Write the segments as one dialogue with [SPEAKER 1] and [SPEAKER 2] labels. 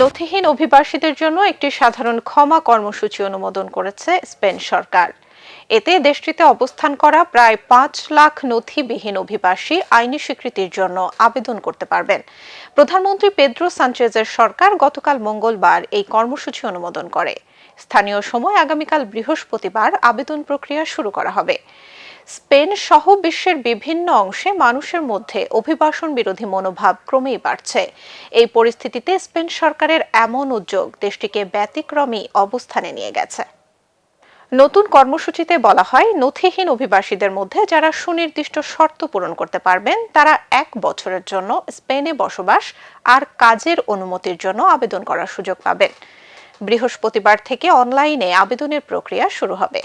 [SPEAKER 1] নথিহীন অভিবাসীদের জন্য একটি সাধারণ ক্ষমা কর্মসূচি অনুমোদন করেছে স্পেন সরকার। এতে দেশটিতে অবস্থান করা প্রায় 5 লাখ নথিবিহীন অভিবাসী আইনি স্বীকৃতির জন্য আবেদন করতে পারবেন। প্রধানমন্ত্রী পেদ্রো সানচেজের সরকার গতকাল মঙ্গলবার এই কর্মসূচি অনুমোদন করে। স্থানীয় সময় আগামীকাল বৃহস্পতিবার আবেদন প্রক্রিয়া শুরু করা হবে। স্পেন সহ বিশ্বের বিভিন্ন অংশে মানুষের মধ্যে অভিবাসন বিরোধী মনোভাব ক্রমেই বাড়ছে। এই পরিস্থিতিতে স্পেন সরকারের এমন উদ্যোগ দেশটিকে ব্যতিক্রমী অবস্থানে নিয়ে গেছে। নতুন কর্মসূচিতে বলা হয়, নথিহীন অভিবাসীদের মধ্যে যারা সুনির্দিষ্ট শর্ত পূরণ করতে পারবেন তারা 1 বছরের জন্য স্পেনে বসবাস আর কাজের অনুমতির জন্য আবেদন করার সুযোগ পাবেন। বৃহস্পতিবার থেকে অনলাইনে আবেদনের প্রক্রিয়া শুরু হবে,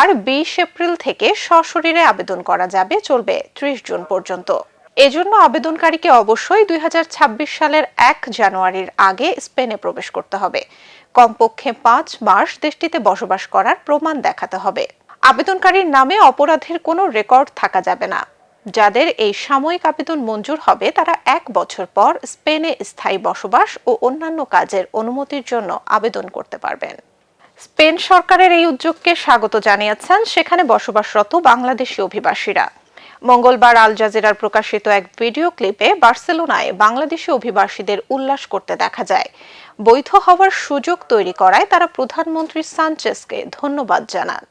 [SPEAKER 1] আর 20 এপ্রিল থেকে সশরীরে আবেদন করা যাবে, চলবে 30 জুন পর্যন্ত। এজন্য আবেদনকারীকে অবশ্যই 2026 সালের 1 জানুয়ারির আগে স্পেনে প্রবেশ করতে হবে। কমপক্ষে 5 মাস দেশটিতে বসবাস করার প্রমাণ দেখাতে হবে। আবেদনকারীর নামে অপরাধের কোনো রেকর্ড থাকা যাবে না। যাদের এই সাময়িক আবেদন মঞ্জুর হবে তারা 1 বছর পর স্পেনে স্থায়ী বসবাস ও অন্যান্য কাজের অনুমতির জন্য আবেদন করতে পারবেন। স্পেন সরকারের এই উদ্যোগকে স্বাগত জানিয়েছেন সেখানে বসবাসরত বাংলাদেশি অভিবাসীরা। মঙ্গলবার আল জাজিরার প্রকাশিত এক ভিডিও ক্লিপে বার্সেলোনায় বাংলাদেশি অভিবাসীদের উল্লাস করতে দেখা যায়। বৈধ হওয়ার সুযোগ তৈরি করায় তারা প্রধানমন্ত্রী সানচেজকে ধন্যবাদ জানান।